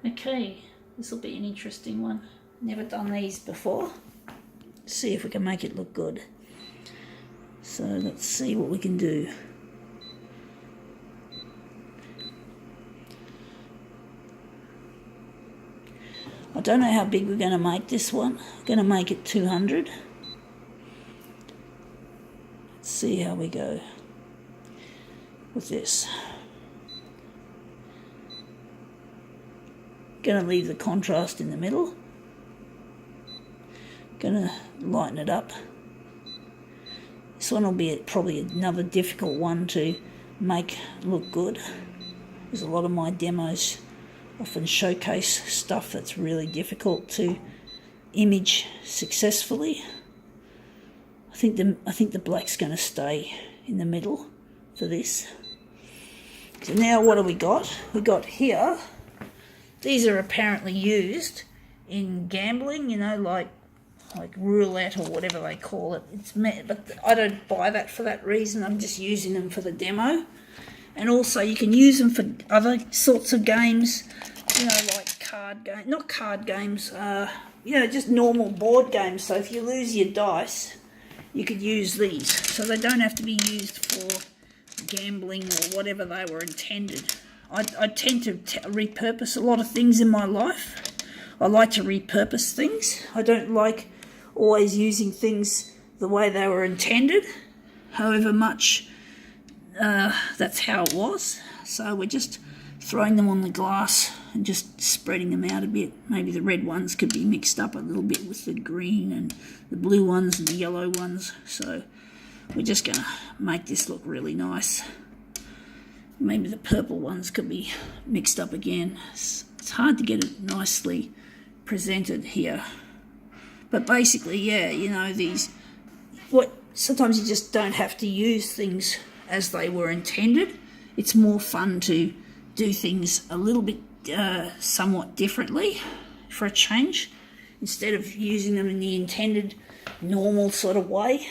Okay, this will be an interesting one. Never done these before. See if we can make it look good. So let's see what we can do. I don't know how big we're going to make this one. I'm going to make it 200. Let's see how we go with this. Going to leave the contrast in the middle. Going to lighten it up. This one will be probably another difficult one to make look good. There's a lot of my demos often showcase stuff that's really difficult to image successfully. I think the black's going to stay in the middle for this. So now what do we got? We got here. These are apparently used in gambling, you know, like roulette or whatever they call it. But I don't buy that for that reason. I'm just using them for the demo. And also you can use them for other sorts of games, you know, like not card games, you know, just normal board games. So if you lose your dice, you could use these. So they don't have to be used for gambling or whatever they were intended. I tend to repurpose a lot of things in my life. I like to repurpose things. I don't like always using things the way they were intended, however much that's how it was. So we're just throwing them on the glass and just spreading them out a bit. Maybe the red ones could be mixed up a little bit with the green and the blue ones and the yellow ones. So we're just going to make this look really nice. Maybe the purple ones could be mixed up again. It's hard to get it nicely presented here. But basically, yeah, you know, sometimes you just don't have to use things as they were intended. It's more fun to do things a little bit somewhat differently for a change, instead of using them in the intended normal sort of way.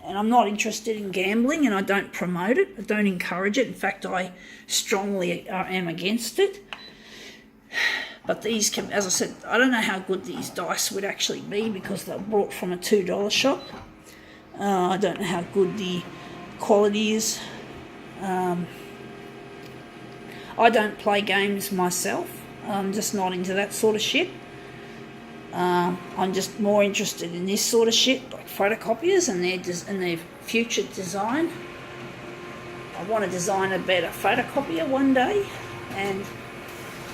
And I'm not interested in gambling, and I don't promote it. I don't encourage it. In fact, I strongly am against it. But these can, as I said, I don't know how good these dice would actually be because they're bought from a $2 shop. I don't know how good the quality is. I don't play games myself. I'm just not into that sort of shit. I'm just more interested in this sort of shit, like photocopiers and their future design. I want to design a better photocopier one day, and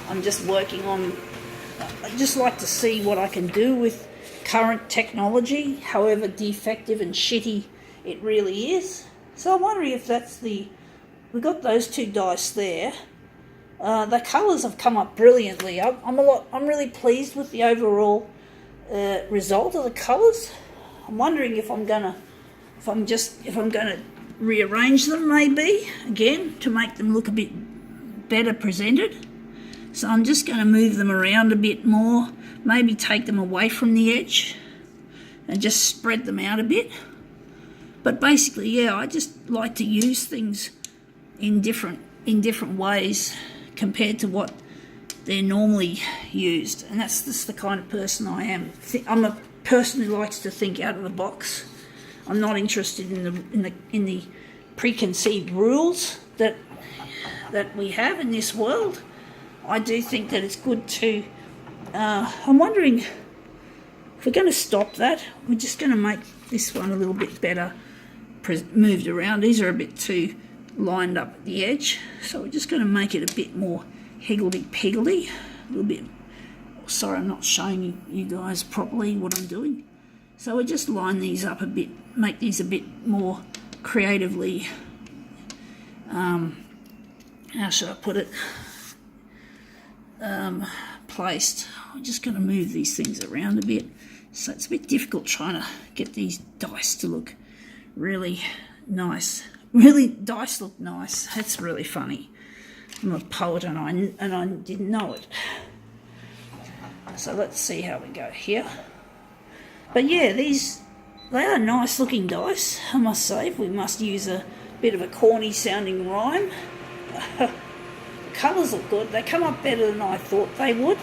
I'm just working on. I just like to see what I can do with current technology, however defective and shitty it really is. So I'm wondering if that's we got those two dice there. The colours have come up brilliantly. I'm really pleased with the overall result of the colours. I'm wondering if I'm gonna rearrange them maybe again to make them look a bit better presented. So I'm just going to move them around a bit more, maybe take them away from the edge and just spread them out a bit. But basically, yeah, I just like to use things in different ways compared to what they're normally used, and that's just the kind of person I am. I'm a person who likes to think out of the box. I'm not interested in the preconceived rules that we have in this world. I do think that it's good to. I'm wondering if we're going to stop that. We're just going to make this one a little bit better moved around. These are a bit too lined up at the edge, so we're just going to make it a bit more higgledy-piggledy, a little bit. Sorry, I'm not showing you guys properly what I'm doing. So we just line these up a bit, make these a bit more creatively, how should I put it, placed. I'm just going to move these things around a bit. So it's a bit difficult trying to get these dice to look really nice. Really, dice look nice. That's really funny. I'm a poet and I didn't know it. So let's see how we go here. But yeah, they are nice looking dice, I must say. We must use a bit of a corny sounding rhyme. The colours look good. They come up better than I thought they would.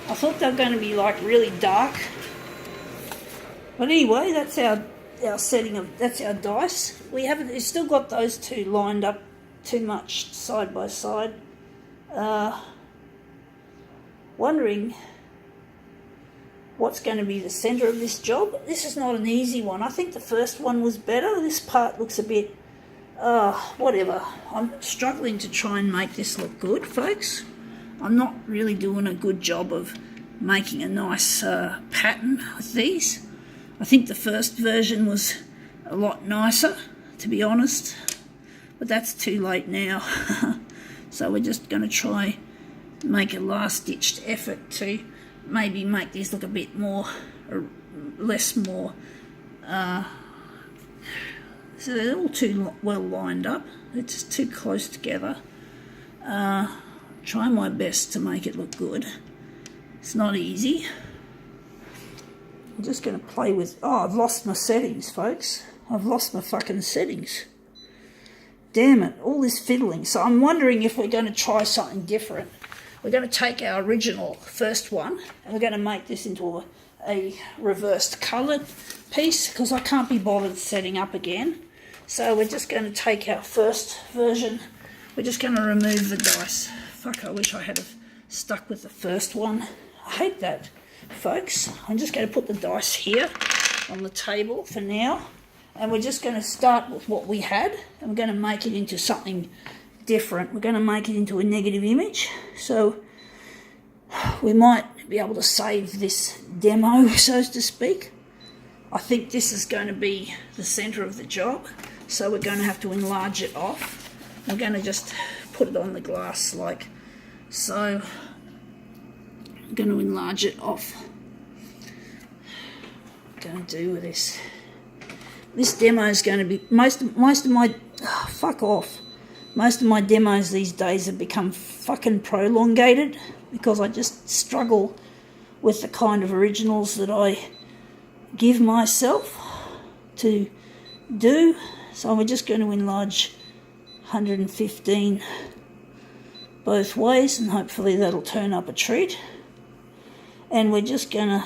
I thought they were going to be like really dark. But anyway, that's our setting of, that's our dice. We've still got those two lined up too much side by side. Wondering what's going to be the centre of this job. This is not an easy one. I think the first one was better. This part looks a bit, whatever. I'm struggling to try and make this look good, folks. I'm not really doing a good job of making a nice pattern with these. I think the first version was a lot nicer, to be honest. But that's too late now. So we're just going to try make a last-ditched effort to maybe make these look a bit more, less more, so they're all too well lined up. It's just too close together. Try my best to make it look good. It's not easy. I'm just going to play with, I've lost my settings, folks. I've lost my fucking settings. Damn it, all this fiddling. So I'm wondering if we're going to try something different. We're going to take our original first one and we're going to make this into a reversed coloured piece because I can't be bothered setting up again. So we're just going to take our first version. We're just going to remove the dice. Fuck, I wish I had stuck with the first one. I hate that, folks. I'm just going to put the dice here on the table for now. And we're just going to start with what we had. And we're going to make it into something different. We're going to make it into a negative image. So we might be able to save this demo, so to speak. I think this is going to be the centre of the job. So we're going to have to enlarge it off. We're going to just put it on the glass like so. I'm going to enlarge it off. What I'm going to do with this. This demo is going to be most of my fuck off. Most of my demos these days have become fucking prolongated because I just struggle with the kind of originals that I give myself to do. So we're just going to enlarge 115 both ways and hopefully that'll turn up a treat. And we're just going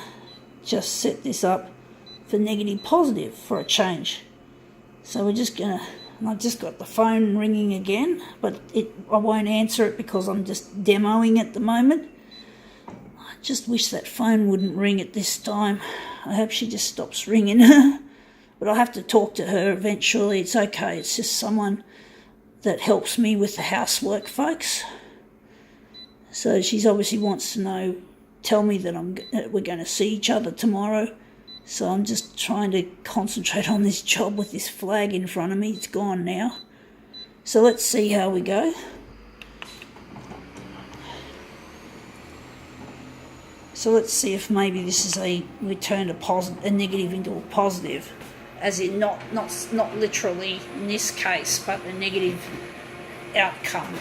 to set this up for negative positive for a change. So we're just going to, I've just got the phone ringing again, but I won't answer it because I'm just demoing at the moment. I just wish that phone wouldn't ring at this time. I hope she just stops ringing. But I'll have to talk to her eventually. It's okay. It's just someone that helps me with the housework, folks. So she obviously wants to tell me that we're going to see each other tomorrow. So I'm just trying to concentrate on this job with this flag in front of me. It's gone now. So let's see how we go. So let's see if maybe this is we turned a negative into a positive. As in not literally in this case, but a negative outcome.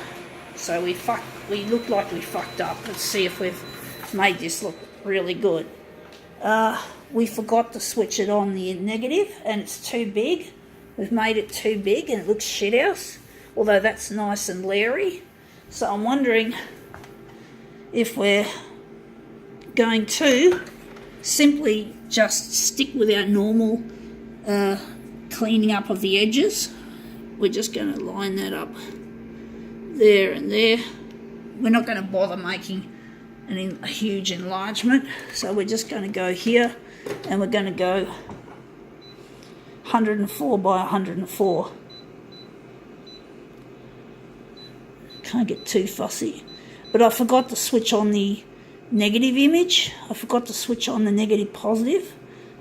So we look like we fucked up. Let's see if we've made this look really good. We forgot to switch it on the negative and it's too big. We've made it too big and it looks shithouse, although that's nice and leery. So I'm wondering if we're going to simply just stick with our normal cleaning up of the edges. We're just going to line that up there and there. We're not going to bother making a huge enlargement, so we're just going to go here and we're going to go 104 by 104. Can't get too fussy, but I forgot to switch on the negative image. I forgot to switch on the negative positive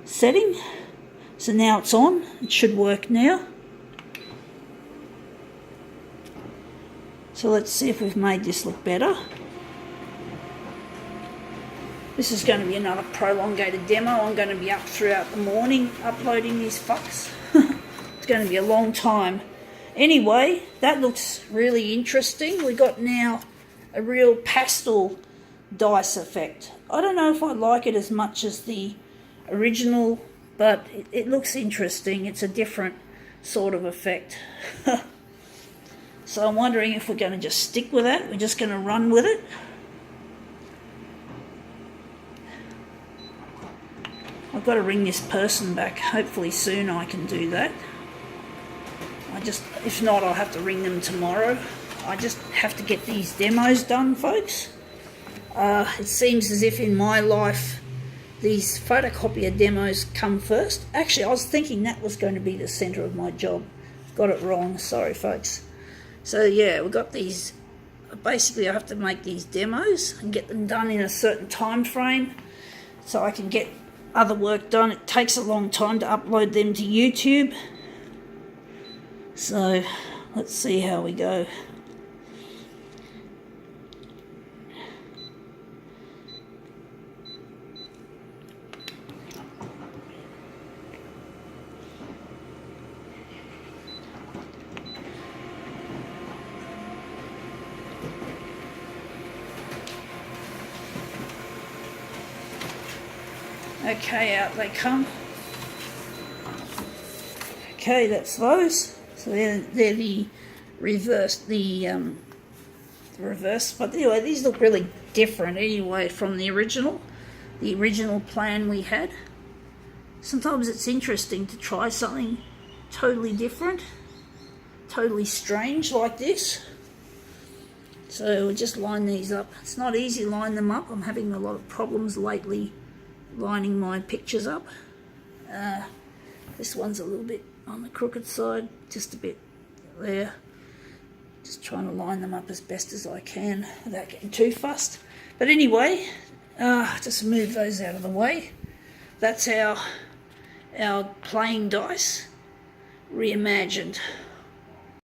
setting, so now it's on. It should work now. So let's see if we've made this look better. This is going to be another prolongated demo. I'm going to be up throughout the morning uploading these fucks. It's going to be a long time. Anyway, that looks really interesting. We got now a real pastel dice effect. I don't know if I like it as much as the original, but it looks interesting. It's a different sort of effect. So I'm wondering if we're going to just stick with that. We're just going to run with it. I've got to ring this person back. Hopefully soon I can do that. If not, I'll have to ring them tomorrow. I just have to get these demos done, folks. It seems as if in my life these photocopier demos come first. Actually, I was thinking that was going to be the centre of my job. Got it wrong. Sorry, folks. So yeah, we've got these. Basically, I have to make these demos and get them done in a certain time frame so I can get other work done. It takes a long time to upload them to YouTube. So let's see how we go. Okay, out they come. Okay, that's those. So they're the reverse, the reverse. But anyway, these look really different anyway from the original plan we had. Sometimes it's interesting to try something totally different, totally strange like this. So we'll just line these up. It's not easy to line them up. I'm having a lot of problems lately lining my pictures up. This one's a little bit on the crooked side, just a bit there. Just trying to line them up as best as I can without getting too fussed. But anyway, just move those out of the way. That's our playing dice reimagined.